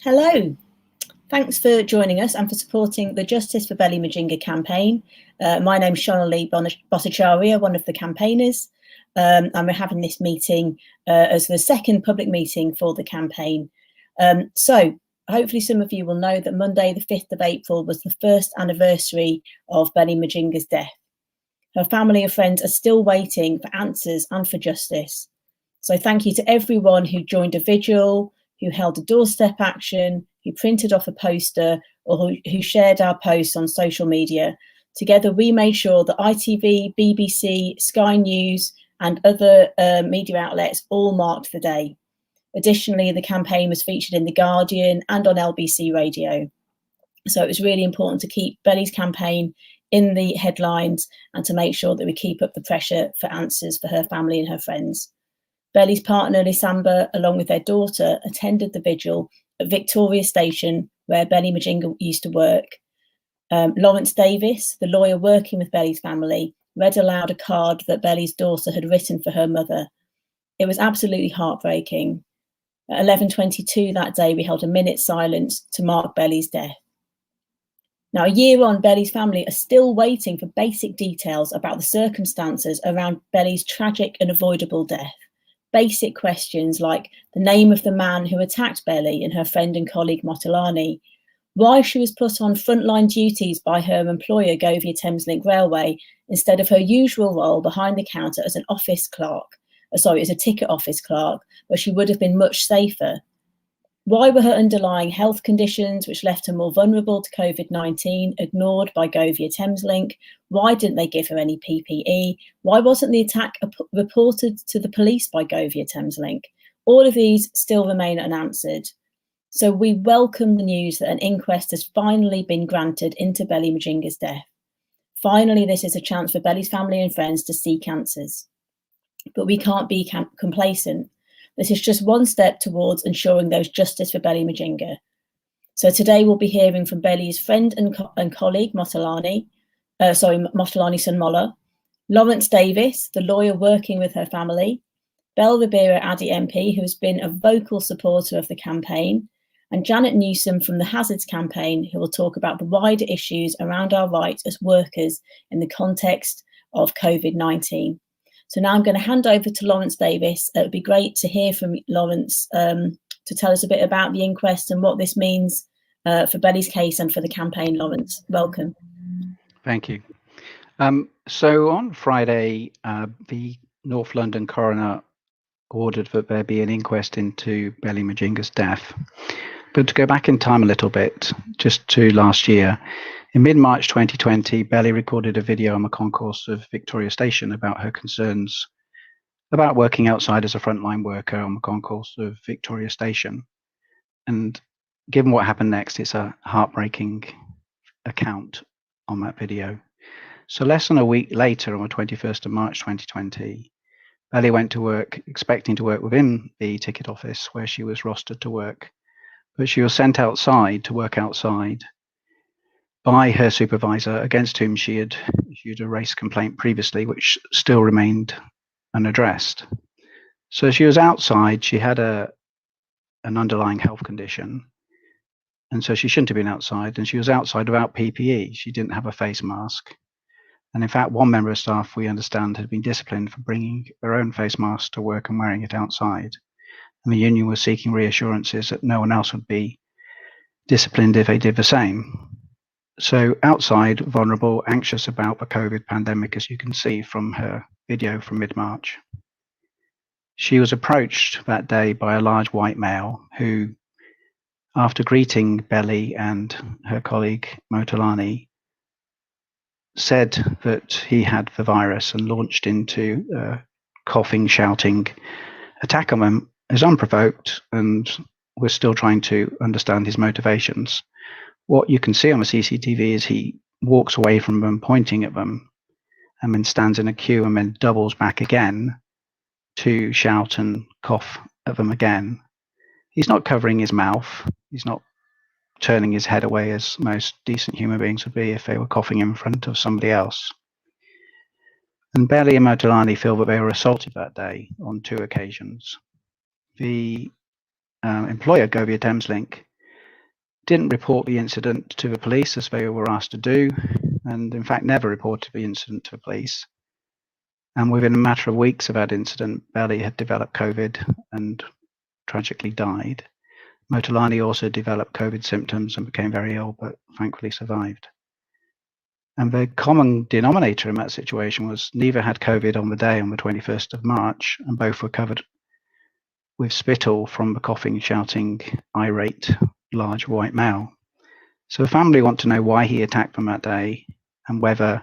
Hello, thanks for joining us and for supporting the Justice for Belly Majinga campaign. My name's Shonali Bhattacharya, one of the campaigners, and we're having this meeting as the second public meeting for the campaign. So hopefully some of you will know that Monday the 5th of April was the first anniversary of Belly Majinga's death. Her family and friends are still waiting for answers and for justice. So thank you to everyone who joined a vigil, who held a doorstep action, who printed off a poster, or who shared our posts on social media. Together, we made sure that ITV, BBC, Sky News, and other media outlets all marked the day. Additionally, the campaign was featured in The Guardian and on LBC Radio. So it was really important to keep Belly's campaign in the headlines and to make sure that we keep up the pressure for answers for her family and her friends. Belly's partner, Lisamba, along with their daughter, attended the vigil at Victoria Station, where Belly Majinga used to work. Lawrence Davis, the lawyer working with Belly's family, read aloud a card that Belly's daughter had written for her mother. It was absolutely heartbreaking. At 11:22 that day, we held a minute's silence to mark Belly's death. Now, a year on, Belly's family are still waiting for basic details about the circumstances around Belly's tragic and avoidable death. Basic questions like the name of the man who attacked Belly and her friend and colleague Motolani, why she was put on frontline duties by her employer Govia Thameslink Railway instead of her usual role behind the counter as as a ticket office clerk, where she would have been much safer. Why were her underlying health conditions, which left her more vulnerable to COVID-19, ignored by Govia Thameslink? Why didn't they give her any PPE? Why wasn't the attack reported to the police by Govia Thameslink? All of these still remain unanswered. So we welcome the news that an inquest has finally been granted into Belly Majinga's death. Finally, this is a chance for Belly's family and friends to seek answers. But we can't be complacent. This is just one step towards ensuring there is justice for Belly Majinga. So today we'll be hearing from Belly's friend and colleague, Motolani Sunmola, Lawrence Davis, the lawyer working with her family, Bell Ribeiro Addy MP, who has been a vocal supporter of the campaign, and Janet Newsom from the Hazards campaign, who will talk about the wider issues around our rights as workers in the context of COVID-19. So now I'm going to hand over to Lawrence Davis. It would be great to hear from Lawrence to tell us a bit about the inquest and what this means for Belly's case and for the campaign. Lawrence, welcome. Thank you. So on Friday, the North London coroner ordered that there be an inquest into Belly Majinga's death. But to go back in time a little bit, just to last year, in mid-March 2020, Belly recorded a video on the concourse of Victoria Station about her concerns about working outside as a frontline worker on the concourse of Victoria Station. And given what happened next, it's a heartbreaking account on that video. So less than a week later, on the 21st of March 2020, Belly went to work expecting to work within the ticket office where she was rostered to work. But she was sent outside to work outside by her supervisor, against whom she had issued a race complaint previously, which still remained unaddressed. So she was outside, she had an underlying health condition, and so she shouldn't have been outside, and she was outside without PPE. She didn't have a face mask. And in fact, one member of staff, we understand, had been disciplined for bringing their own face mask to work and wearing it outside. And the union was seeking reassurances that no one else would be disciplined if they did the same. So outside, vulnerable, anxious about the COVID pandemic, as you can see from her video from mid-March. She was approached that day by a large white male who, after greeting Belly and her colleague Motolani, said that he had the virus and launched into a coughing, shouting attack on them as unprovoked, and we're still trying to understand his motivations. What you can see on the CCTV is he walks away from them, pointing at them, and then stands in a queue and then doubles back again to shout and cough at them again. He's not covering his mouth. He's not turning his head away as most decent human beings would be if they were coughing in front of somebody else. And Belly and Motolani feel that they were assaulted that day on 2 occasions. The employer, Govia Thameslink, didn't report the incident to the police as they were asked to do, and in fact never reported the incident to the police. And within a matter of weeks of that incident, Belly had developed COVID and tragically died. Motolani also developed COVID symptoms and became very ill, but thankfully survived. And the common denominator in that situation was neither had COVID on the day, on the 21st of March, and both were covered with spittle from the coughing, shouting, irate, large white male. So the family want to know why he attacked them that day, and whether,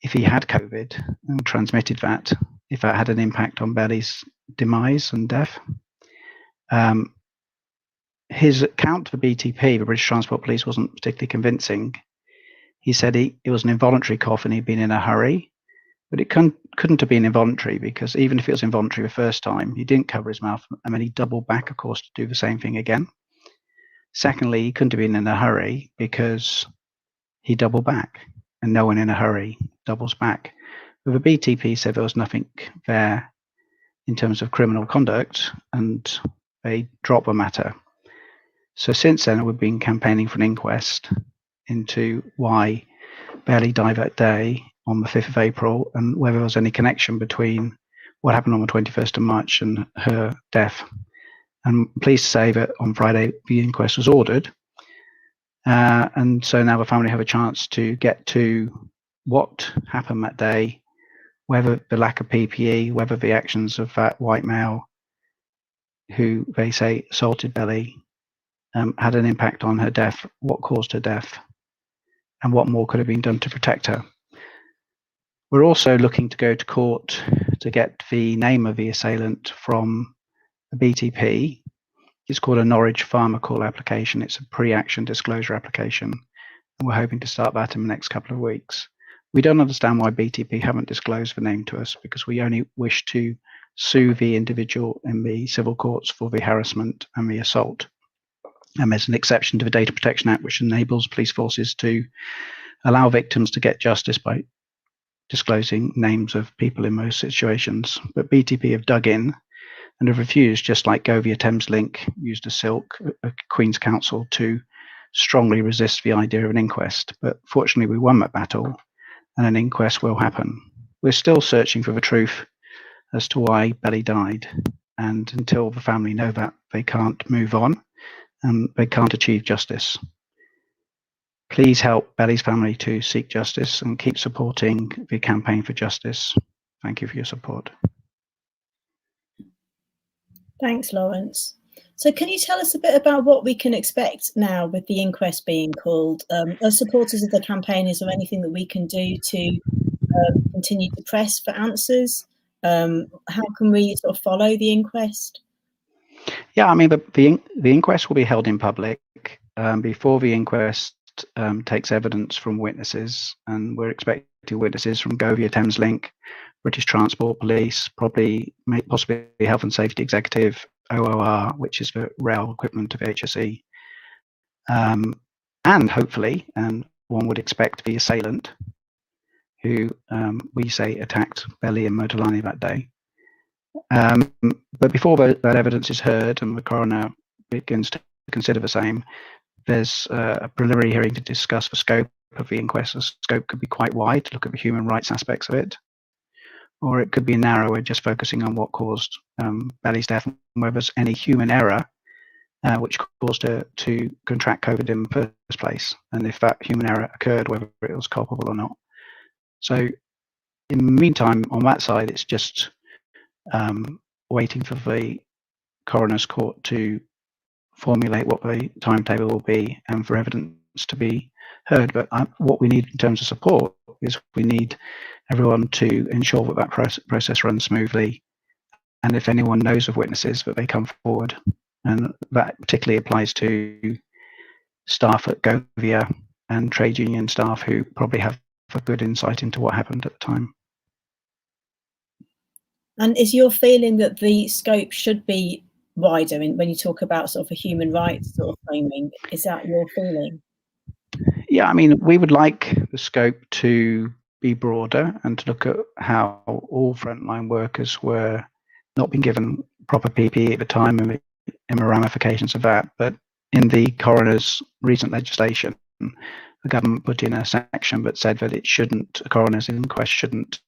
if he had COVID and transmitted that, if that had an impact on Belly's demise and death. His account for BTP, the British Transport Police, wasn't particularly convincing. He said it was an involuntary cough and he'd been in a hurry, but it couldn't have been involuntary, because even if it was involuntary the first time, he didn't cover his mouth, and then he doubled back, of course, to do the same thing again. Secondly, he couldn't have been in a hurry because he doubled back, and no one in a hurry doubles back. But the BTP said there was nothing there in terms of criminal conduct, and they dropped the matter. So since then, we've been campaigning for an inquest into why Belly died that day on the 5th of April, and whether there was any connection between what happened on the 21st of March and her death. I'm pleased to say that on Friday, the inquest was ordered. And so now the family have a chance to get to what happened that day, whether the lack of PPE, whether the actions of that white male who they say assaulted Belly had an impact on her death, what caused her death, and what more could have been done to protect her. We're also looking to go to court to get the name of the assailant from the BTP. It's called a Norwich Farmer Call application. It's a pre-action disclosure application, and we're hoping to start that in the next couple of weeks. We don't understand why BTP haven't disclosed the name to us, because we only wish to sue the individual in the civil courts for the harassment and the assault. And there's an exception to the Data Protection Act, which enables police forces to allow victims to get justice by disclosing names of people in most situations. But BTP have dug in and have refused, just like Govia Thameslink used a silk, a Queen's Counsel, to strongly resist the idea of an inquest. But fortunately, we won that battle, and an inquest will happen. We're still searching for the truth as to why Belly died, and until the family know that, they can't move on, and they can't achieve justice. Please help Belly's family to seek justice and keep supporting the campaign for justice. Thank you for your support. Thanks, Lawrence. So can you tell us a bit about what we can expect now with the inquest being called? As supporters of the campaign, is there anything that we can do to continue to press for answers? How can we sort of follow the inquest? Yeah, I mean, the inquest will be held in public. Before the inquest takes evidence from witnesses, and we're expecting witnesses from Govia Thameslink, British Transport Police, possibly Health and Safety Executive, OOR, which is the rail equipment of HSE, and hopefully, and one would expect, the assailant who we say attacked Belly and Motolani that day. But before that evidence is heard and the coroner begins to consider the same, there's a preliminary hearing to discuss the scope of the inquest. The scope could be quite wide to look at the human rights aspects of it, or it could be narrower, just focusing on what caused Belly's death, and whether there's any human error which caused her to contract COVID in the first place, and if that human error occurred, whether it was culpable or not. So in the meantime, on that side, it's just waiting for the coroner's court to formulate what the timetable will be and for evidence to be heard. But what we need in terms of support is we need everyone to ensure that process runs smoothly, and if anyone knows of witnesses, that they come forward. And that particularly applies to staff at Govia and trade union staff who probably have a good insight into what happened at the time. And is your feeling that the scope should be wider when you talk about sort of a human rights sort of framing? Is that your feeling? Yeah, I mean, we would like the scope to be broader and to look at how all frontline workers were not being given proper PPE at the time and the ramifications of that. But in the coroner's recent legislation, the government put in a section that said that a coroner's inquest shouldn't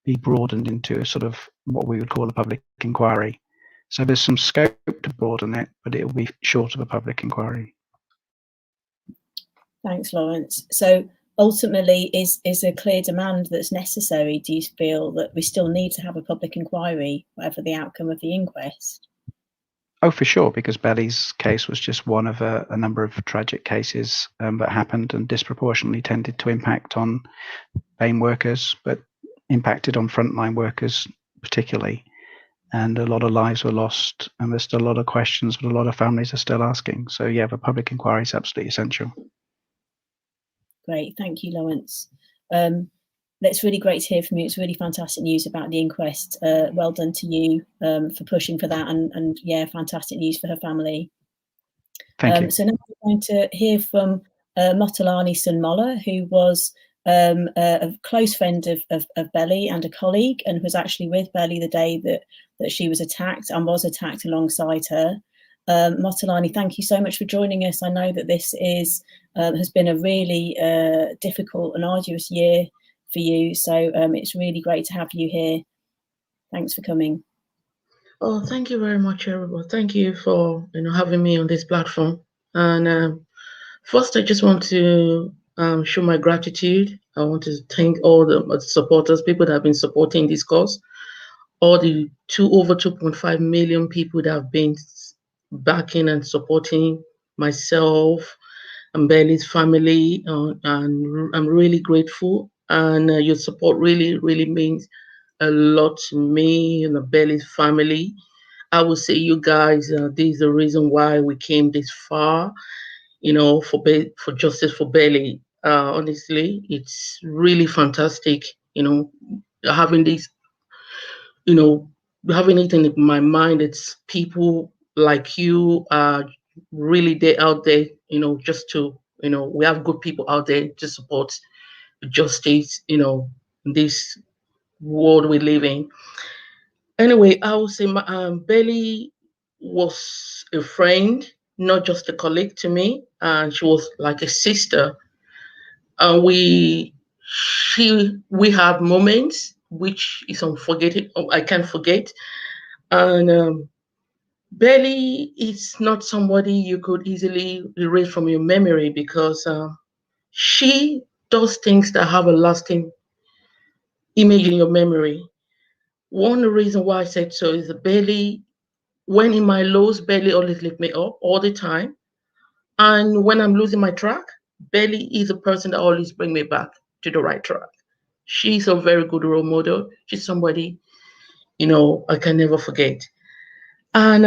be broadened into a sort of what we would call a public inquiry. So there's some scope to broaden it, but it will be short of a public inquiry. Thanks, Lawrence. So ultimately, is a clear demand that's necessary? Do you feel that we still need to have a public inquiry, whatever the outcome of the inquest? Oh, for sure, because Belly's case was just one of a number of tragic cases that happened and disproportionately tended to impact on BAME workers, but impacted on frontline workers particularly. And a lot of lives were lost, and there's still a lot of questions that a lot of families are still asking. So yeah, the public inquiry is absolutely essential. Great, thank you, Lawrence. That's really great to hear from you. It's really fantastic news about the inquest. Well done to you for pushing for that, and yeah, fantastic news for her family. Thank you. So now we're going to hear from Motolani Sunmola, who was a close friend of Belly and a colleague, and was actually with Belly the day that she was attacked and was attacked alongside her. Motolani, thank you so much for joining us. I know that this has been a really difficult and arduous year for you, so it's really great to have you here. Thanks for coming. Oh, thank you very much, everyone. Thank you for having me on this platform. And first, I just want to show my gratitude. I want to thank all the supporters, people that have been supporting this cause, all the over 2.5 million people that have been backing and supporting myself and Belly's family, and I'm really grateful. And your support really, really means a lot to me and the Belly's family. I would say you guys, this is the reason why we came this far, for justice for Belly. Honestly, it's really fantastic, having this, having it in my mind. It's people like you really there out there, just to, we have good people out there to support justice, in this world we live in. Anyway, I would say Belly was a friend, not just a colleague to me, and she was like a sister. And we have moments which is unforgettable. I can't forget. And Belly is not somebody you could easily erase from your memory, because she does things that have a lasting image in your memory. One reason why I said so is that Belly, when in my lows, Belly always lift me up all the time. And when I'm losing my track, Belly is a person that always bring me back to the right track. She's a very good role model. She's somebody, I can never forget. And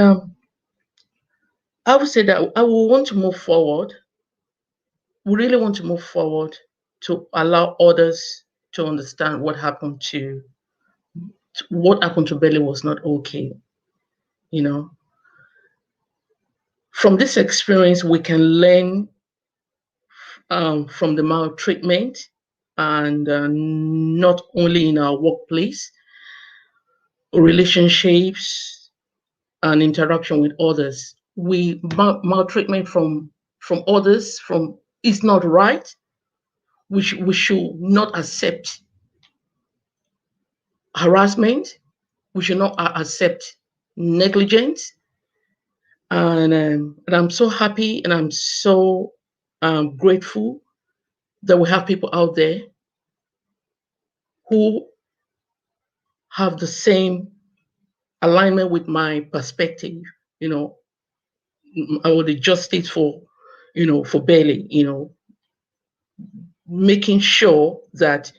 I would say that I will want to move forward. We really want to move forward to allow others to understand what happened to Belly was not okay. From this experience, we can learn from the maltreatment, and not only in our workplace, relationships, and interaction with others. Maltreatment from others is not right. We should not accept harassment. We should not accept negligence. And I'm so happy, and I'm so grateful that we have people out there who have the same alignment with my perspective, or the justice for Belly, making sure that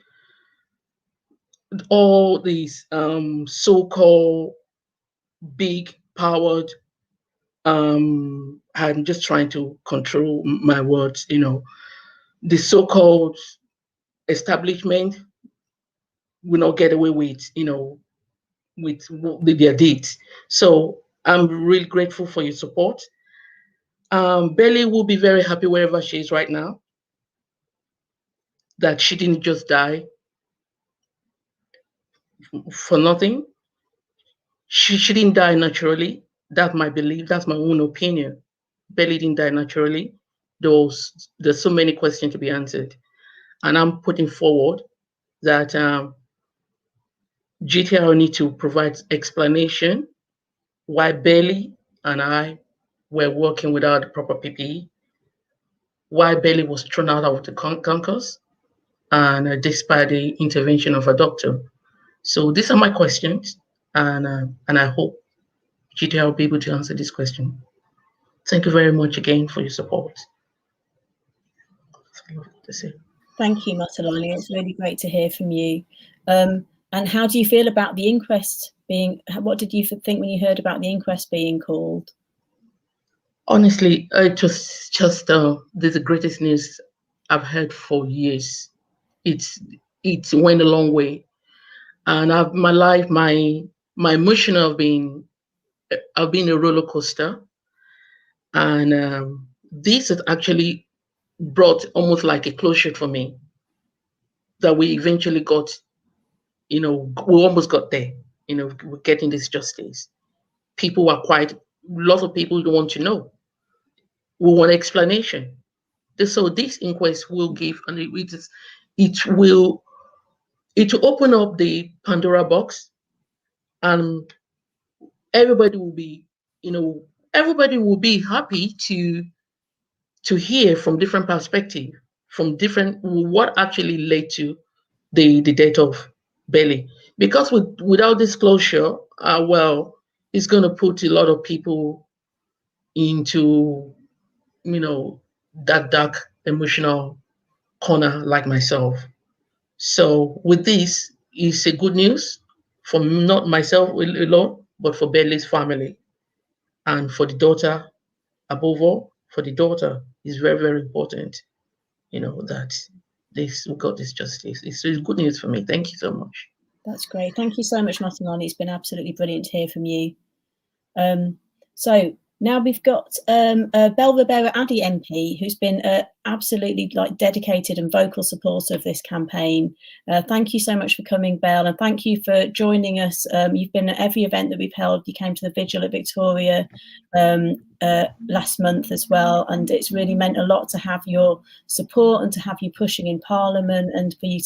all these so-called big powered, I'm just trying to control my words, the so-called establishment will not get away with, with their deeds. So I'm really grateful for your support. Belly will be very happy wherever she is right now, that she didn't just die for nothing. She didn't die naturally. That's my belief. That's my own opinion. Belly didn't die naturally. There's so many questions to be answered. And I'm putting forward that GTL need to provide explanation why Belly and I were working without the proper PPE, why Belly was thrown out of the concourse, and despite the intervention of a doctor. So these are my questions, and I hope GTL will be able to answer this question. Thank you very much again for your support. Thank you, Matalani. It's really great to hear from you. And how do you feel about the inquest being, what did you think when you heard about the inquest being called? Honestly, it was just the greatest news I've heard for years. It went a long way, and my emotion have been a roller coaster, and this has actually brought almost like a closure for me, that we eventually got, we almost got there, we're getting this justice. Lots of people don't want to know. We want explanation. So this inquest will give, and it will open up the Pandora box, and everybody will be, everybody will be happy to hear from different perspectives, from different what actually led to the death of Belly. Because without disclosure, well, it's going to put a lot of people into, that dark emotional corner like myself. So with this, it's a good news for not myself alone, but for Belly's family, and for the daughter. Above all, for the daughter, is very, very important, that we got this justice. It's good news for me. Thank you so much. That's great. Thank you so much, Matalani. It's been absolutely brilliant to hear from you. So now we've got Bell Ribeiro, Addy MP, who's been absolutely dedicated and vocal supporter of this campaign. Thank you so much for coming, Bell, and thank you for joining us. You've been at every event that we've held. You came to the Vigil at Victoria last month as well, and it's really meant a lot to have your support and to have you pushing in Parliament, and for you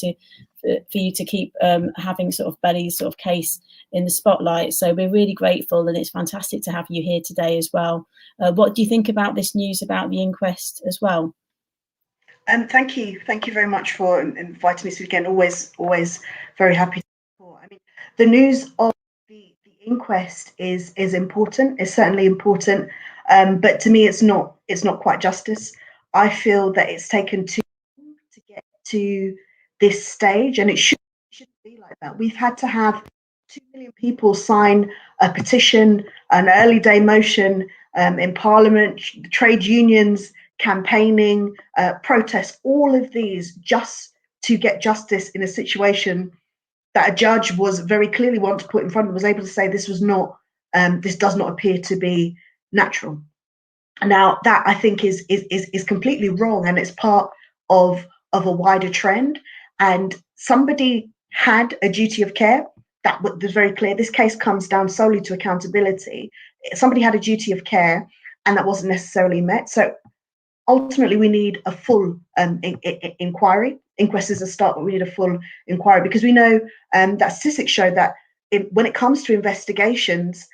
to keep having sort of Belly's sort of case in the spotlight. So we're really grateful, and it's fantastic to have you here today as well. What do you think about this news about the inquest as well? Thank you very much for inviting me. So again, always very happy to support. I mean, the news of the inquest is important. It's certainly important, but to me, it's not quite justice. I feel that it's taken too long to get to this stage, and it shouldn't be like that. We've had to have 2 million people sign a petition, an early day motion in Parliament, trade unions campaigning, protests, all of these just to get justice in a situation that a judge was very clearly wanted to put in front of, was able to say this was not, this does not appear to be natural. Now that I think is completely wrong, and it's part of a wider trend. And somebody had a duty of care. That was very clear. This case comes down solely to accountability. Somebody had a duty of care, and that wasn't necessarily met. So ultimately, we need a full inquiry. Inquest is a start, but we need a full inquiry, because we know that statistics show that when it comes to investigations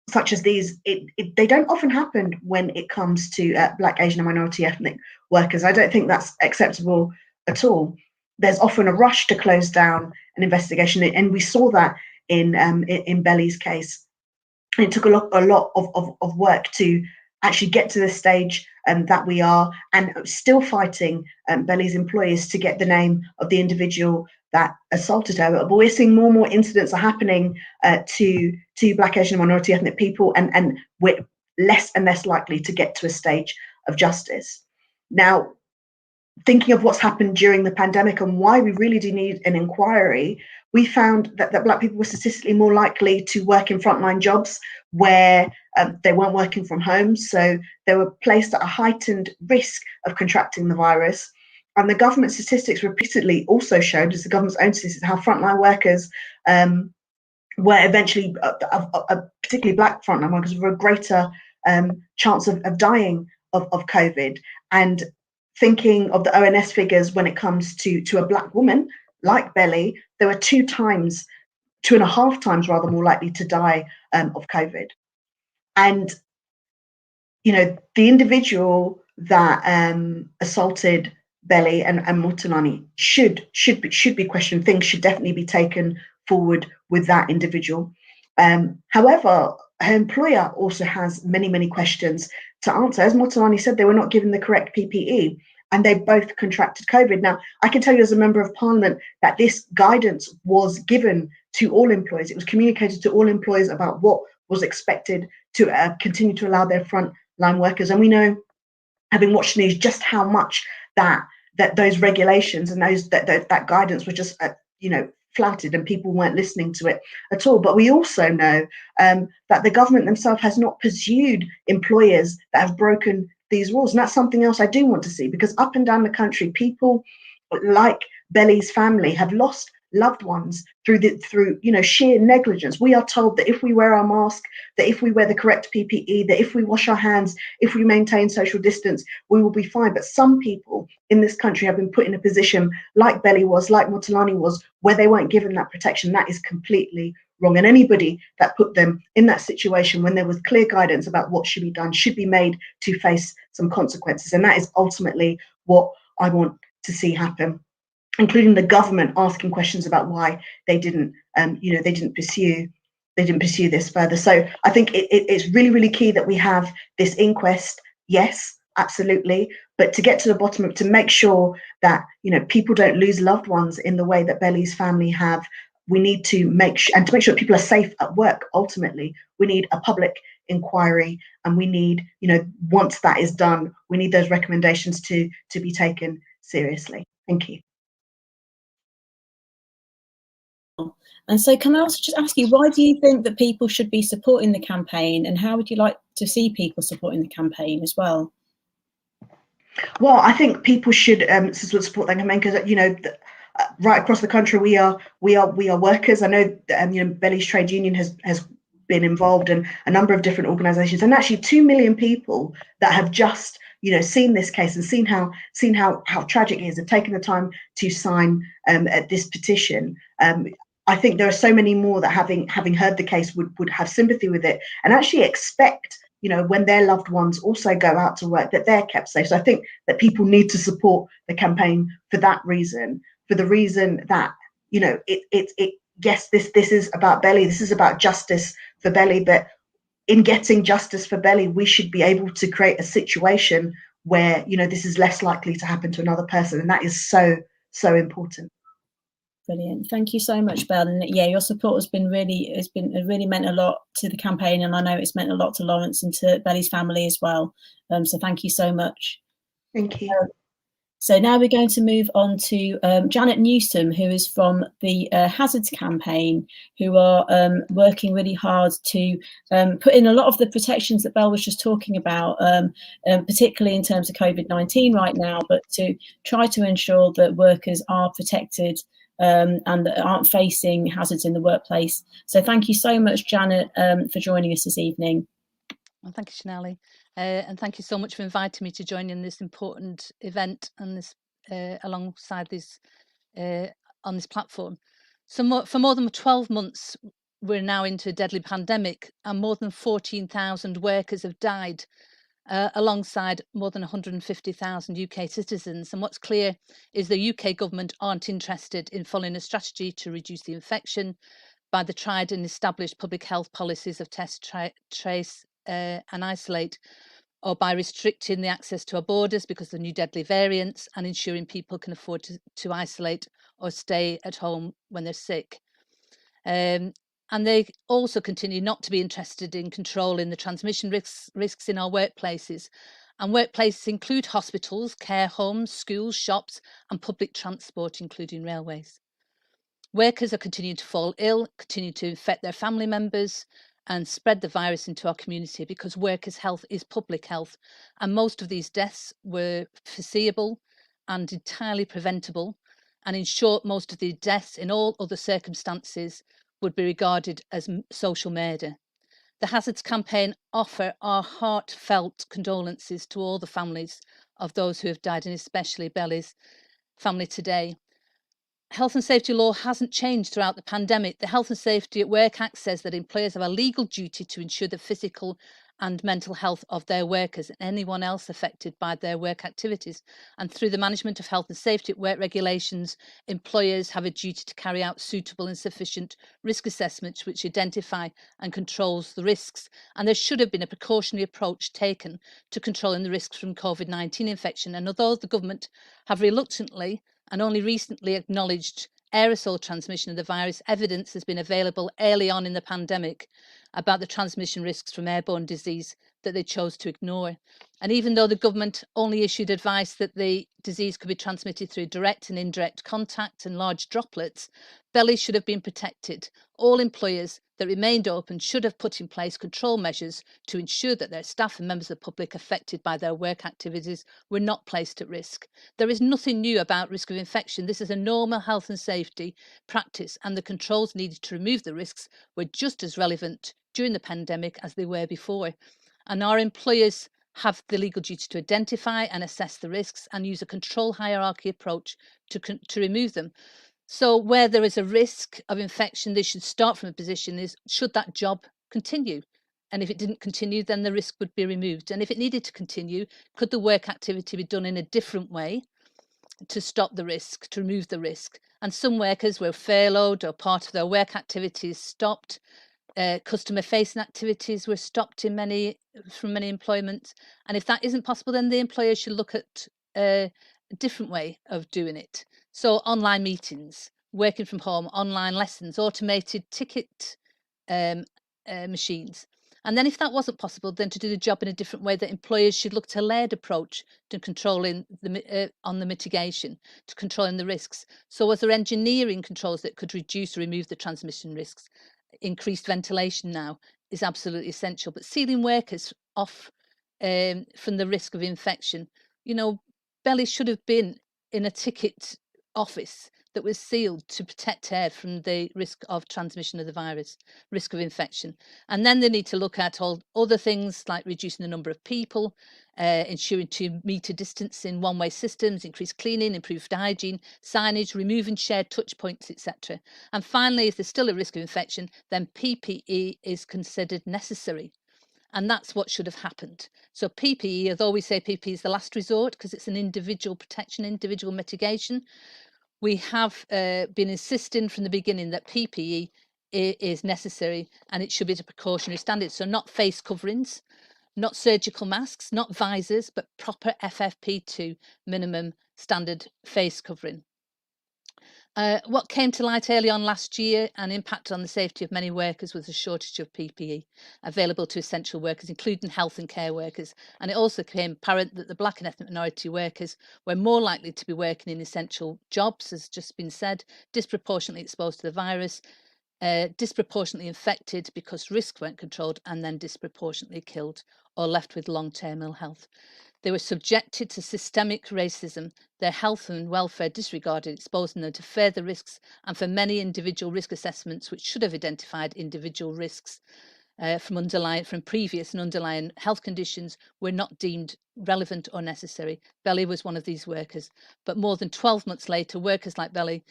such as these, they don't often happen when it comes to Black, Asian, and minority ethnic workers. I don't think that's acceptable at all. There's often a rush to close down an investigation, and we saw that in Belly's case. It took a lot of work to actually get to the stage that we are, and still fighting Belly's employers to get the name of the individual that assaulted her. But we're seeing more and more incidents are happening to Black, Asian, and minority ethnic people, and we're less and less likely to get to a stage of justice. Now, thinking of what's happened during the pandemic and why we really do need an inquiry, we found that Black people were statistically more likely to work in frontline jobs where they weren't working from home. So they were placed at a heightened risk of contracting the virus. And the government statistics repeatedly also showed, as the government's own statistics, how frontline workers were eventually, particularly Black frontline workers, were a greater chance of dying of COVID, and thinking of the ONS figures when it comes to a Black woman like Belly, there were 2.5 times rather more likely to die of COVID. And the individual that assaulted Belly and Motilani should be questioned. Things should definitely be taken forward with that individual. However, her employer also has many questions to answer. As Motilani said, they were not given the correct PPE, and they both contracted COVID. Now, I can tell you as a member of Parliament that this guidance was given to all employees. It was communicated to all employees about what was expected to continue to allow their frontline workers. And we know, having watched the news, just how much that those regulations and that guidance were just flouted, and people weren't listening to it at all. But we also know that the government themselves has not pursued employers that have broken these rules, and that's something else I do want to see, because up and down the country, people like Belly's family have lost loved ones through sheer negligence. We are told that if we wear our mask, that if we wear the correct PPE, that if we wash our hands, if we maintain social distance, we will be fine. But some people in this country have been put in a position like Belly was, like Motilani was, where they weren't given that protection. That is completely wrong. And anybody that put them in that situation when there was clear guidance about what should be done should be made to face some consequences. And that is ultimately what I want to see happen, including the government asking questions about why they didn't pursue this further. So I think it's really key that we have this inquest. Yes, absolutely, but to get to the bottom of it, to make sure that people don't lose loved ones in the way that Belly's family have, we need to make sure people are safe at work. Ultimately, we need a public inquiry, and we need, once that is done, we need those recommendations to be taken seriously. Thank you. And so can I also just ask you, why do you think that people should be supporting the campaign, and how would you like to see people supporting the campaign as well? Well, I think people should support the campaign because, right across the country, we are workers. I know Belly's trade union has been involved in a number of different organisations, and actually 2 million people that have just seen this case and seen how tragic it is, have taken the time to sign this petition. I think there are so many more that having heard the case would have sympathy with it, and actually expect, when their loved ones also go out to work, that they're kept safe. So I think that people need to support the campaign for that reason, for the reason that, yes, this is about Belly, this is about justice for Belly, but in getting justice for Belly, we should be able to create a situation where, this is less likely to happen to another person. And that is so important. Brilliant. Thank you so much, Bell. And yeah, your support has really meant a lot to the campaign, and I know it's meant a lot to Lawrence and to Belly's family as well. So thank you so much. Thank you. So now we're going to move on to Janet Newsom, who is from the Hazards campaign, who are working really hard to put in a lot of the protections that Bell was just talking about, particularly in terms of COVID-19 right now, but to try to ensure that workers are protected and that aren't facing hazards in the workplace. So thank you so much, Janet, for joining us this evening. Well, thank you, Shanali, and thank you so much for inviting me to join in this important event and this alongside this on this platform. So for more than 12 months, we're now into a deadly pandemic, and more than 14,000 workers have died, alongside more than 150,000 UK citizens. And what's clear is the UK government aren't interested in following a strategy to reduce the infection by the tried and established public health policies of test, trace and isolate, or by restricting the access to our borders because of the new deadly variants, and ensuring people can afford to isolate or stay at home when they're sick. And they also continue not to be interested in controlling the transmission risks in our workplaces. And workplaces include hospitals, care homes, schools, shops, and public transport, including railways. Workers are continuing to fall ill, continue to infect their family members, and spread the virus into our community, because workers' health is public health. And most of these deaths were foreseeable and entirely preventable. And in short, most of the deaths in all other circumstances would be regarded as social murder. The Hazards campaign offer our heartfelt condolences to all the families of those who have died, and especially Belly's family today. Health and safety law hasn't changed throughout the pandemic. The Health and Safety at Work Act says that employers have a legal duty to ensure the physical and mental health of their workers and anyone else affected by their work activities. And through the management of health and safety at work regulations, employers have a duty to carry out suitable and sufficient risk assessments which identify and controls the risks. And there should have been a precautionary approach taken to controlling the risks from COVID-19 infection. And although the government have reluctantly and only recently acknowledged aerosol transmission of the virus, evidence has been available early on in the pandemic about the transmission risks from airborne disease that they chose to ignore. And even though the government only issued advice that the disease could be transmitted through direct and indirect contact and large droplets, bellies should have been protected. All employers that remained open should have put in place control measures to ensure that their staff and members of the public affected by their work activities were not placed at risk. There is nothing new about risk of infection. This is a normal health and safety practice, and the controls needed to remove the risks were just as relevant during the pandemic as they were before. And our employers have the legal duty to identify and assess the risks and use a control hierarchy approach to remove them. So where there is a risk of infection, they should start from a position is, should that job continue? And if it didn't continue, then the risk would be removed. And if it needed to continue, could the work activity be done in a different way to stop the risk, to remove the risk? And some workers were furloughed or part of their work activities stopped. Customer facing activities were stopped from many employments. And if that isn't possible, then the employer should look at a different way of doing it. So online meetings, working from home, online lessons, automated ticket machines. And then if that wasn't possible, then to do the job in a different way, that employers should look to a layered approach to controlling on the mitigation, to controlling the risks. So was there engineering controls that could reduce or remove the transmission risks? Increased ventilation now is absolutely essential, but sealing workers off from the risk of infection. You know, bellies should have been in a ticket office that was sealed to protect air from the risk of transmission of the virus, risk of infection. And then they need to look at all other things like reducing the number of people, ensuring 2-meter distancing, one-way systems, increased cleaning, improved hygiene, signage, removing shared touch points, etc. And finally, if there's still a risk of infection, then PPE is considered necessary. And that's what should have happened. So PPE, although we say PPE is the last resort because it's an individual protection, individual mitigation, we have been insisting from the beginning that PPE is necessary and it should be a precautionary standard. So not face coverings, not surgical masks, not visors, but proper FFP2 minimum standard face covering. What came to light early on last year and impacted on the safety of many workers was a shortage of PPE available to essential workers, including health and care workers. And it also became apparent that the Black and ethnic minority workers were more likely to be working in essential jobs, as just been said, disproportionately exposed to the virus, disproportionately infected because risks weren't controlled, and then disproportionately killed or left with long-term ill health. They were subjected to systemic racism, their health and welfare disregarded, exposing them to further risks, and for many individual risk assessments, which should have identified individual risks from previous and underlying health conditions, were not deemed relevant or necessary. Belly was one of these workers. But more than 12 months later, workers like Belly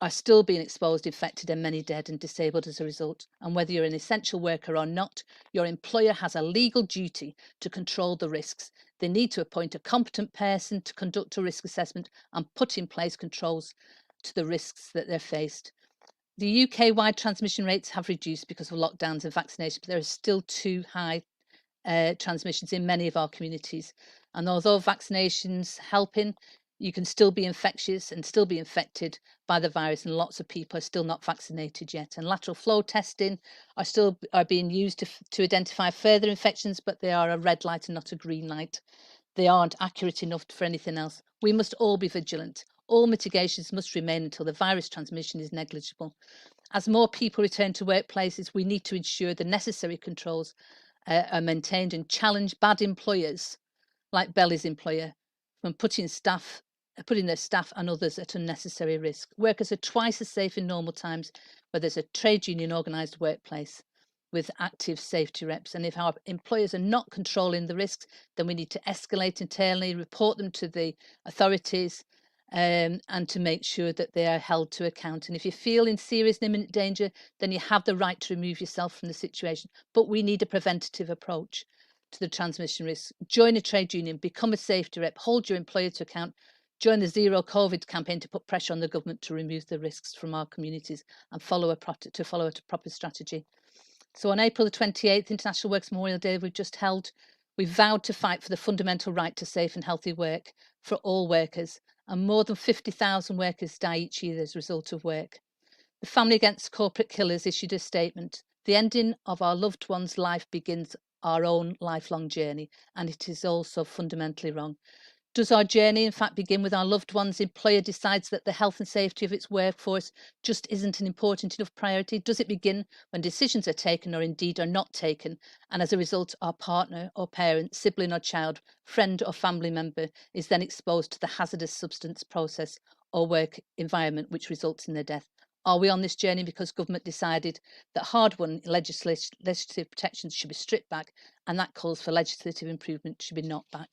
are still being exposed, infected, and many dead and disabled as a result. And whether you're an essential worker or not, your employer has a legal duty to control the risks. They need to appoint a competent person to conduct a risk assessment and put in place controls to the risks that they're faced. The UK-wide transmission rates have reduced because of lockdowns and vaccination, but there are still too high transmissions in many of our communities. And although vaccinations helping, you can still be infectious and still be infected by the virus, and lots of people are still not vaccinated yet. And lateral flow testing are being used to identify further infections, but they are a red light and not a green light. They aren't accurate enough for anything else. We must all be vigilant. All mitigations must remain until the virus transmission is negligible. As more people return to workplaces, we need to ensure the necessary controls are maintained and challenge bad employers like Belly's employer from putting their staff and others at unnecessary risk. Workers are twice as safe in normal times where there's a trade union organised workplace. with active safety reps. And if our employers are not controlling the risks, then we need to escalate internally, report them to the authorities, and to make sure that they are held to account. And if you feel in serious and imminent danger, then you have the right to remove yourself from the situation. But we need a preventative approach to the transmission risk. Join a trade union, become a safety rep, hold your employer to account, join the Zero COVID campaign to put pressure on the government to remove the risks from our communities and follow a proper strategy. So on April the 28th, International Works Memorial Day, we've just held, we vowed to fight for the fundamental right to safe and healthy work for all workers. And more than 50,000 workers die each year as a result of work. The Family Against Corporate Killers issued a statement. The ending of our loved one's life begins our own lifelong journey, and it is also fundamentally wrong. Does our journey in fact begin with our loved one's employer decides that the health and safety of its workforce just isn't an important enough priority? Does it begin when decisions are taken or indeed are not taken, and as a result our partner or parent, sibling or child, friend or family member is then exposed to the hazardous substance process or work environment which results in their death? Are we on this journey because government decided that hard-won legislative protections should be stripped back, and that calls for legislative improvement should be knocked back?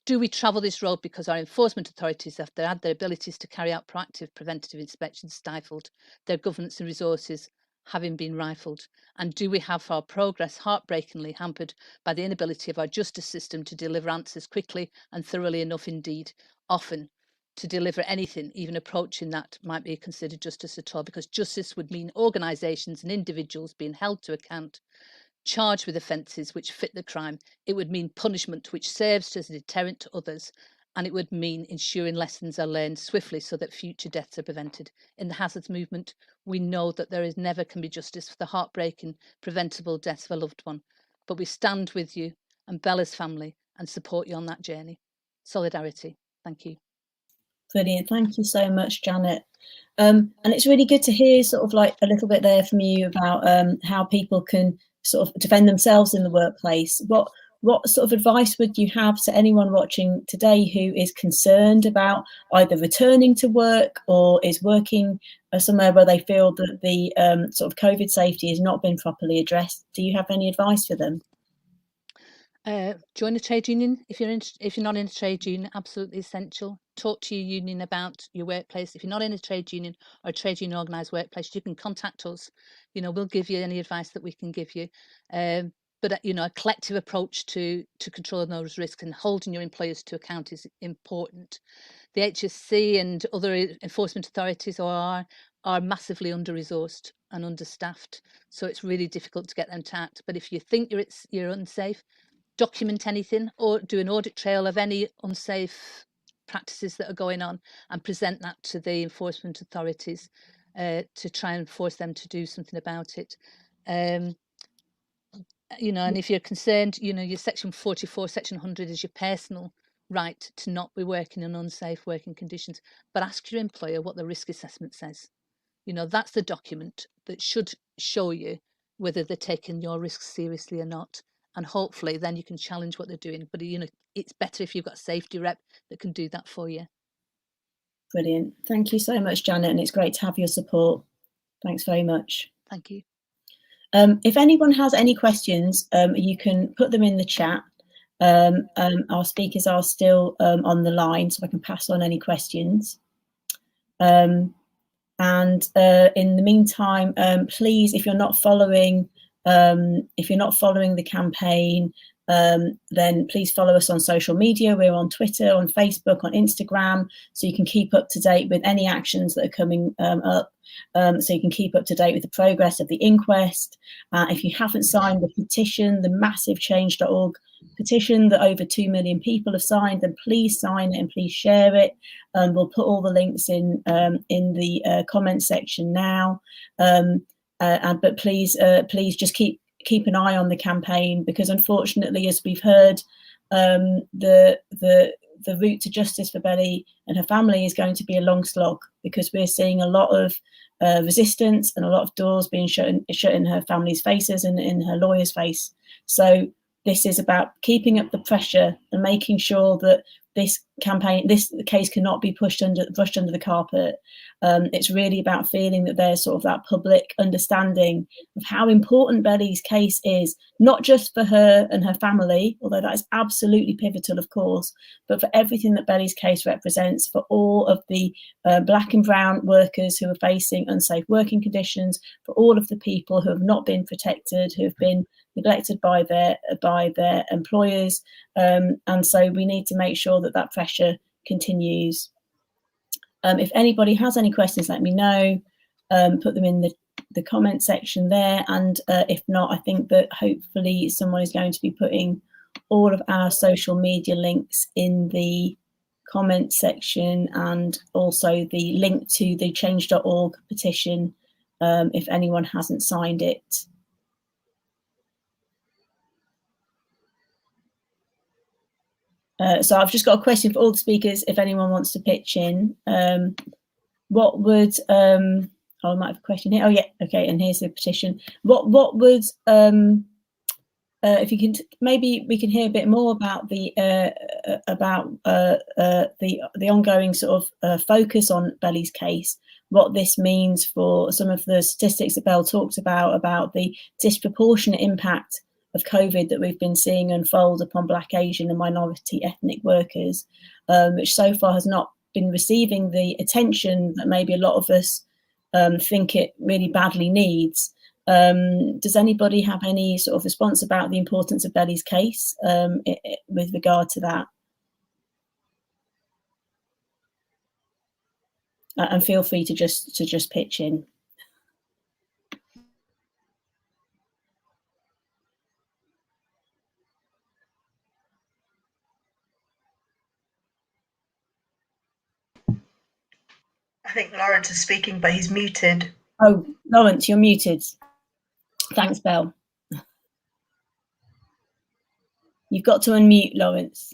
Do we travel this road because our enforcement authorities have had their abilities to carry out proactive preventative inspections stifled, their governance and resources having been rifled? And do we have our progress heartbreakingly hampered by the inability of our justice system to deliver answers quickly and thoroughly enough indeed, often to deliver anything, even approaching that might be considered justice at all? Because justice would mean organisations and individuals being held to account, charged with offences which fit the crime. It would mean punishment which serves as a deterrent to others, and it would mean ensuring lessons are learned swiftly so that future deaths are prevented. In the hazards movement, we know that there is never can be justice for the heartbreaking, preventable deaths of a loved one, but we stand with you and Bella's family and support you on that journey. Solidarity. Thank you. Brilliant. Thank you so much, Janet. And it's really good to hear sort of like a little bit there from you about how people can sort of defend themselves in the workplace. What sort of advice would you have to anyone watching today who is concerned about either returning to work or is working somewhere where they feel that the sort of COVID safety has not been properly addressed? Do you have any advice for them? Join a trade union if you're not in a trade union. Absolutely essential. Talk to your union about your workplace. If you're not in a trade union or a trade union organised workplace, you can contact us. You know, we'll give you any advice that we can give you. But you know, a collective approach to controlling those risks and holding your employers to account is important. The HSC and other enforcement authorities are massively under-resourced and understaffed, so it's really difficult to get them to act. But if you think you're unsafe, document anything or do an audit trail of any unsafe practices that are going on and present that to the enforcement authorities to try and force them to do something about it. You know, and if you're concerned, you know, your section 44, section 100 is your personal right to not be working in unsafe working conditions, but ask your employer what the risk assessment says. You know, that's the document that should show you whether they're taking your risks seriously or not. And hopefully then you can challenge what they're doing. But, you know, it's better if you've got a safety rep that can do that for you. Brilliant. Thank you so much, Janet. And it's great to have your support. Thanks very much. Thank you. If anyone has any questions, you can put them in the chat. Our speakers are still on the line, so I can pass on any questions. And in the meantime, please, if you're not following the campaign, then please follow us on social media. We're on Twitter, on Facebook, on Instagram, so you can keep up to date with any actions that are coming up. So you can keep up to date with the progress of the inquest. If you haven't signed the petition, the massive change.org petition that over 2 million people have signed, then please sign it and please share it. We'll put all the links in the comments section now. But please just keep an eye on the campaign, because unfortunately, as we've heard, the route to justice for Belly and her family is going to be a long slog, because we're seeing a lot of resistance and a lot of doors being shut in her family's faces and in her lawyer's face. So this is about keeping up the pressure and making sure that this campaign, this case cannot be brushed under the carpet. It's really about feeling that there's sort of that public understanding of how important Belly's case is, not just for her and her family, although that is absolutely pivotal, of course, but for everything that Belly's case represents for all of the black and brown workers who are facing unsafe working conditions, for all of the people who have not been protected, who have been neglected by their employers, and so we need to make sure that that pressure continues. If anybody has any questions, let me know. Put them in the comment section there, and if not, I think that hopefully someone is going to be putting all of our social media links in the comment section, and also the link to the change.org petition if anyone hasn't signed it. So I've just got a question for all the speakers, if anyone wants to pitch in. What would, oh, I might have a question here. Oh yeah, okay, and here's the petition. What would, if you can, maybe we can hear a bit more about the ongoing sort of focus on Belly's case, what this means for some of the statistics that Bell talked about the disproportionate impact of COVID that we've been seeing unfold upon Black, Asian and minority ethnic workers, which so far has not been receiving the attention that maybe a lot of us think it really badly needs. Does anybody have any sort of response about the importance of Belly's case with regard to that? And feel free to just pitch in. I think Lawrence is speaking, but he's muted. Oh, Lawrence, you're muted. Thanks, Bell. You've got to unmute, Lawrence.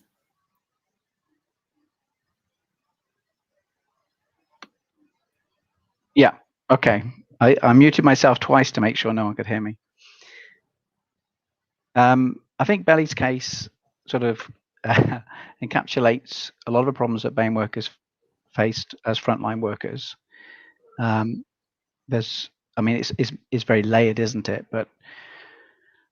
Yeah, okay. I muted myself twice to make sure no one could hear me. I think Belly's case sort of encapsulates a lot of the problems that BAME workers faced as frontline workers. I mean, it's very layered, isn't it? But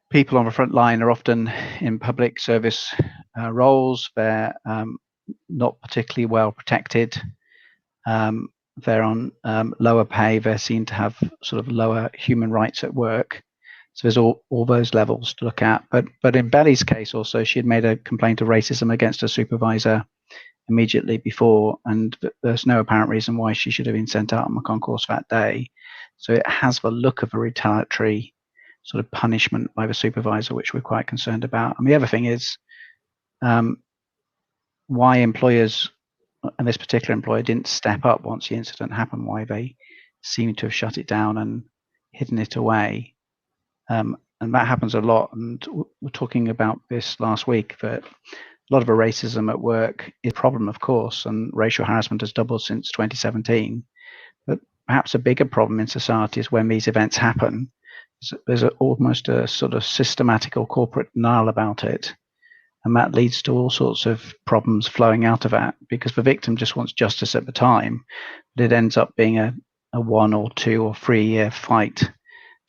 people on the front line are often in public service roles. They're not particularly well protected. They're on lower pay. They're seen to have sort of lower human rights at work. So there's all those levels to look at. But in Belly's case also, she had made a complaint of racism against her supervisor immediately before, and there's no apparent reason why she should have been sent out on the concourse that day. So it has the look of a retaliatory sort of punishment by the supervisor, which we're quite concerned about. And the other thing is why employers, and this particular employer, didn't step up once the incident happened, why they seem to have shut it down and hidden it away. And that happens a lot. And we're talking about this last week, that a lot of the racism at work is a problem, of course, and racial harassment has doubled since 2017. But perhaps a bigger problem in society is when these events happen, there's almost a sort of systematic or corporate denial about it. And that leads to all sorts of problems flowing out of that, because the victim just wants justice at the time, but it ends up being a 1 or 2 or 3 year fight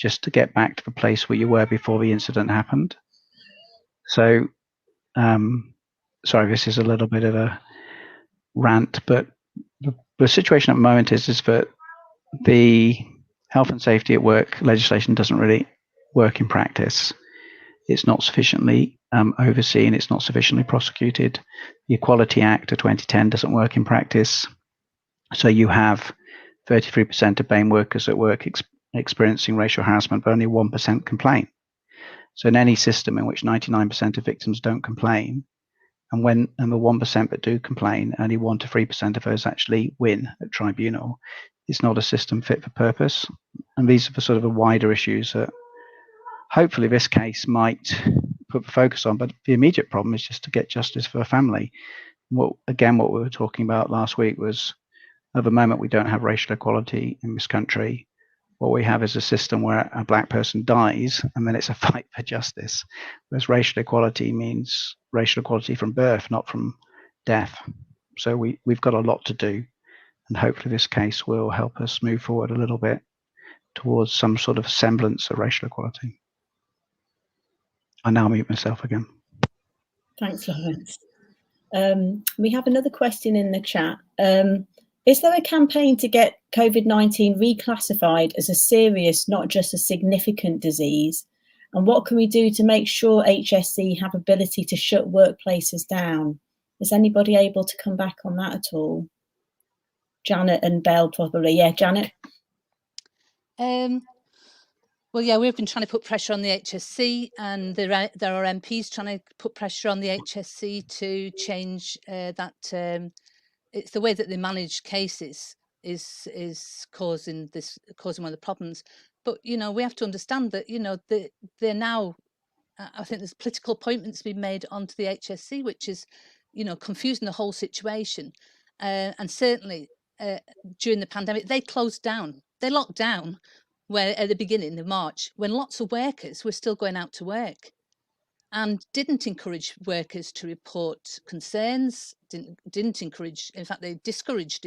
just to get back to the place where you were before the incident happened. So, sorry, this is a little bit of a rant, but the situation at the moment is that the health and safety at work legislation doesn't really work in practice. It's not sufficiently overseen, it's not sufficiently prosecuted. The Equality Act of 2010 doesn't work in practice. So you have 33% of BAME workers at work experiencing racial harassment, but only 1% complain. So in any system in which 99% of victims don't complain, and the 1% that do complain, only 1 to 3% of those actually win at tribunal, it's not a system fit for purpose. And these are the sort of the wider issues that hopefully this case might put the focus on. But the immediate problem is just to get justice for the family. What we were talking about last week was, at the moment, we don't have racial equality in this country. What we have is a system where a black person dies and then it's a fight for justice. Whereas racial equality means racial equality from birth, not from death. So we've got a lot to do, and hopefully this case will help us move forward a little bit towards some sort of semblance of racial equality. I now mute myself again. Thanks, Lawrence. We have another question in the chat. Is there a campaign to get COVID-19 reclassified as a serious, not just a significant disease? And what can we do to make sure HSE have ability to shut workplaces down? Is anybody able to come back on that at all? Janet and Bell probably. Yeah, Janet. Well, yeah, we've been trying to put pressure on the HSC, and there are MPs trying to put pressure on the HSC to change that. It's the way that they manage cases is causing one of the problems. But we have to understand that they're now. I think there's political appointments being made onto the HSC, which is confusing the whole situation. And certainly during the pandemic, they closed down, they locked down. Where at the beginning of March, when lots of workers were still going out to work, and didn't encourage workers to report concerns, didn't encourage, in fact, they discouraged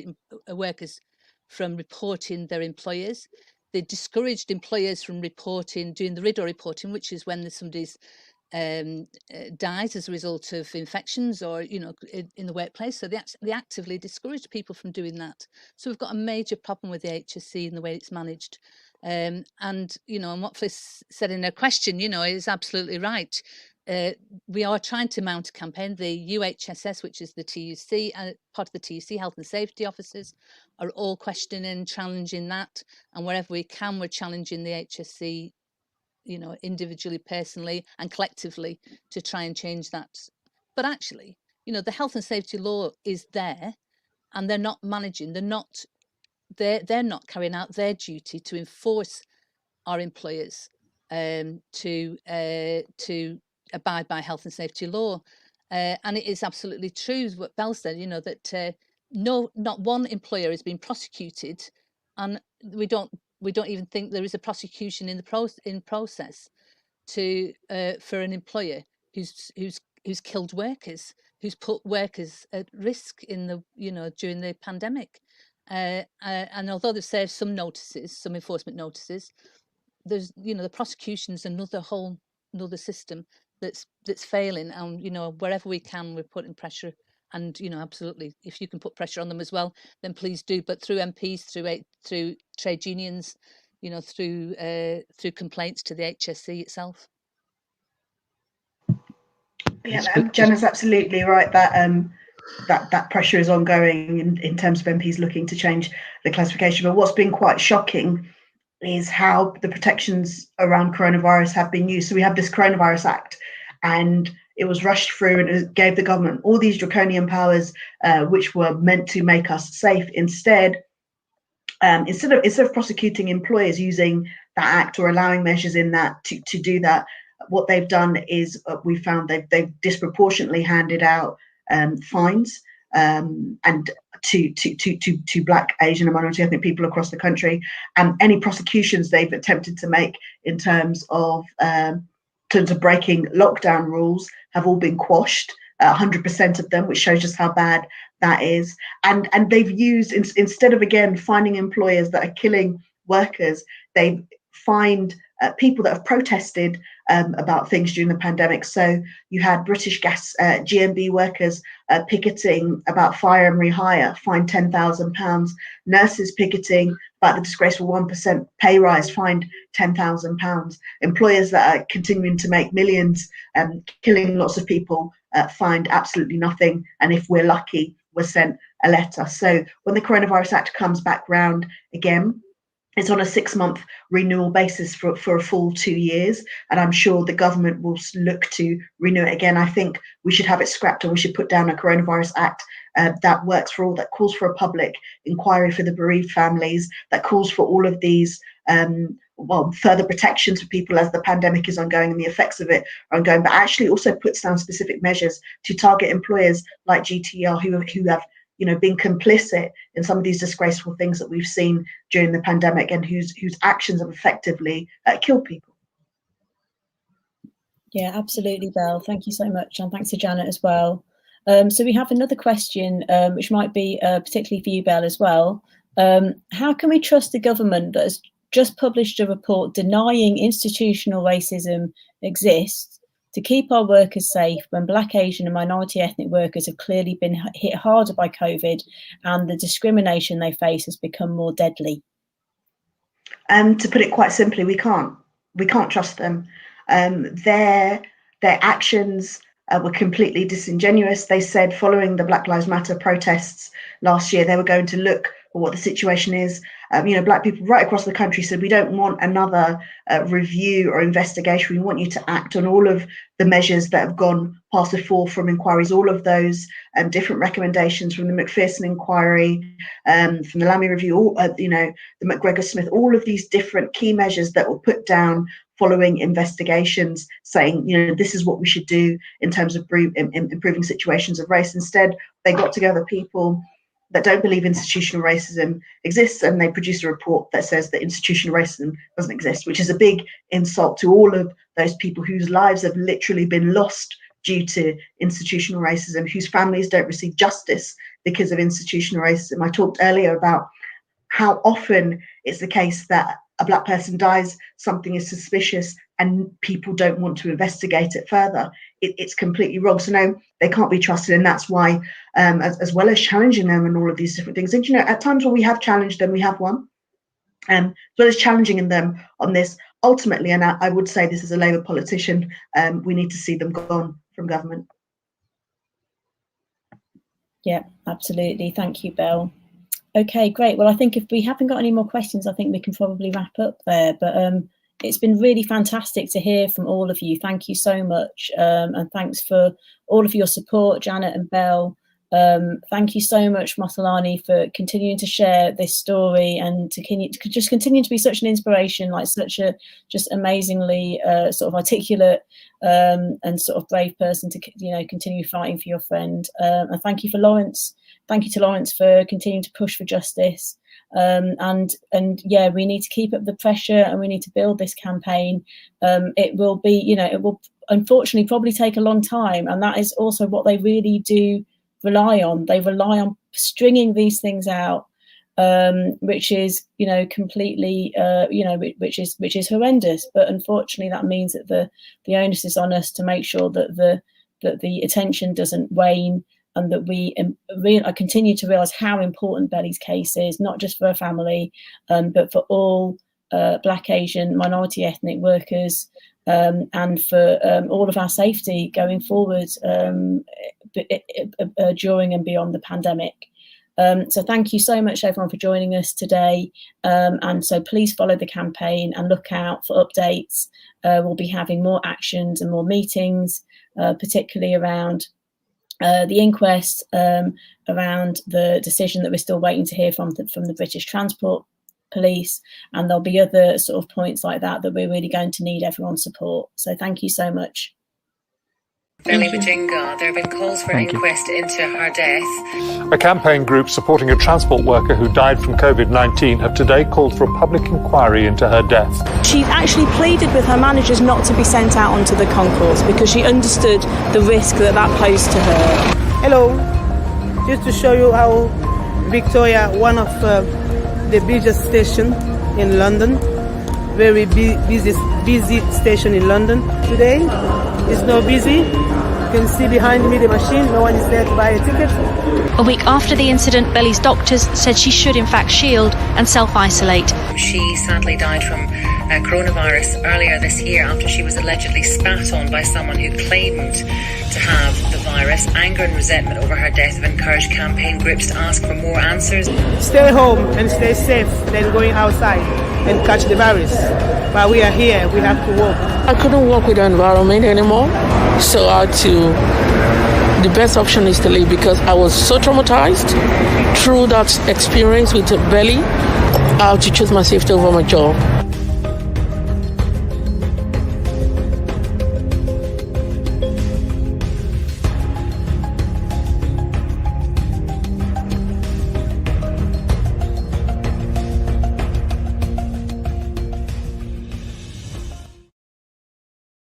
workers from reporting their employers. They discouraged employers from doing the RIDDOR reporting, which is when somebody's dies as a result of infections or in the workplace. So they actively discouraged people from doing that. So we've got a major problem with the HSC and the way it's managed. And what Fliss said in her question, is absolutely right. We are trying to mount a campaign. The UHSS, which is the TUC, part of the TUC, health and safety officers, are all questioning and challenging that. And wherever we can, we're challenging the HSC, individually, personally, and collectively to try and change that. But actually, the health and safety law is there, and they're not managing. They're not carrying out their duty to enforce our employers to abide by health and safety law. And it is absolutely true what Bell said, that not one employer has been prosecuted, and we don't even think there is a prosecution in process for an employer who's killed workers, who's put workers at risk during the pandemic. And although they've served some enforcement notices, there's the prosecution's another system that's failing, and wherever we can, we're putting pressure. And absolutely, if you can put pressure on them as well, then please do. But through MPs, through trade unions, through complaints to the HSC itself. Yeah, Jenna's absolutely right that pressure is ongoing in terms of MPs looking to change the classification. But what's been quite shocking is how the protections around coronavirus have been used. So we have this Coronavirus Act, and it was rushed through, and it gave the government all these draconian powers, which were meant to make us safe. Instead of prosecuting employers using that act or allowing measures in that to do that, what they've done is we found they've disproportionately handed out fines and to Black, Asian, and minority ethnic people across the country, and any prosecutions they've attempted to make in terms of breaking lockdown rules have all been quashed, 100% of them, which shows just how bad that is. And they've used, instead of again finding employers that are killing workers, they've fined people that have protested about things during the pandemic. So you had British Gas GMB workers picketing about fire and rehire, fined £10,000. Nurses picketing about the disgraceful 1% pay rise, fined £10,000. Employers that are continuing to make millions and killing lots of people, fined absolutely nothing. And if we're lucky, we're sent a letter. So when the Coronavirus Act comes back round again, it's on a 6-month renewal basis for a full 2 years, and I'm sure the government will look to renew it again. I think we should have it scrapped, and we should put down a Coronavirus Act that works for all, that calls for a public inquiry for the bereaved families, that calls for all of these further protections for people as the pandemic is ongoing and the effects of it are ongoing, but actually also puts down specific measures to target employers like GTR who have been complicit in some of these disgraceful things that we've seen during the pandemic, and whose actions have effectively killed people. Yeah, absolutely, Belle. Thank you so much, and thanks to Janet as well. So we have another question, which might be particularly for you, Bell, as well. How can we trust the government that has just published a report denying institutional racism exists to keep our workers safe when Black, Asian and minority ethnic workers have clearly been hit harder by COVID and the discrimination they face has become more deadly? To put it quite simply, we can't trust them. Their actions were completely disingenuous. They said following the Black Lives Matter protests last year, they were going to look at what the situation is. Black people right across the country said, we don't want another review or investigation. We want you to act on all of the measures that have gone past before from inquiries, all of those different recommendations from the Macpherson inquiry, from the Lammy review, the McGregor-Smith, all of these different key measures that were put down following investigations saying, this is what we should do in terms of improving situations of race. Instead, they got together people that don't believe institutional racism exists, and they produce a report that says that institutional racism doesn't exist, which is a big insult to all of those people whose lives have literally been lost due to institutional racism, whose families don't receive justice because of institutional racism. I talked earlier about how often it's the case that a Black person dies, something is suspicious, and people don't want to investigate it further. It's completely wrong. So no, they can't be trusted, and that's why, as well as challenging them and all of these different things. And at times when we have challenged them, we have won. As well as challenging them on this, ultimately, and I would say this as a Labour politician, we need to see them gone from government. Yeah, absolutely. Thank you, Belle. Okay, great. Well, I think if we haven't got any more questions, I think we can probably wrap up there. But it's been really fantastic to hear from all of you. Thank you so much. And thanks for all of your support, Janet and Belle. Thank you so much, Mothalani, for continuing to share this story and to continue to be such an inspiration, like such a just amazingly sort of articulate and sort of brave person to continue fighting for your friend. And thank you for Lawrence. Thank you to Lawrence for continuing to push for justice. And yeah, we need to keep up the pressure and we need to build this campaign. It will be, it will unfortunately probably take a long time, and that is also what they really do rely on. They rely on stringing these things out, which is completely which is horrendous. But unfortunately, that means that the onus is on us to make sure that the attention doesn't wane, and that we continue to realise how important Belly's case is, not just for her family, but for all Black, Asian, minority ethnic workers, and for all of our safety going forward during and beyond the pandemic. So thank you so much, everyone, for joining us today. And so please follow the campaign and look out for updates. We'll be having more actions and more meetings, particularly around the inquest, around the decision that we're still waiting to hear from the British Transport Police, and there'll be other sort of points like that we're really going to need everyone's support. So thank you so much. Belly Majinga, there have been calls for an inquest into her death. A campaign group supporting a transport worker who died from COVID-19 have today called for a public inquiry into her death. She actually pleaded with her managers not to be sent out onto the concourse because she understood the risk that posed to her. Hello, just to show you how Victoria, one of the busiest station in London, very busy station in London. Today it's not busy. You can see behind me the machine, no one is there to buy a ticket. A week after the incident, Belly's doctors said she should in fact shield and self-isolate. She sadly died from coronavirus earlier this year after she was allegedly spat on by someone who claimed to have the virus. Anger and resentment over her death have encouraged campaign groups to ask for more answers. Stay home and stay safe than going outside and catch the virus. But we are here, we have to work. I couldn't work with the environment anymore, so the best option is to leave because I was so traumatized through that experience with Belly. I had to choose my safety over my job.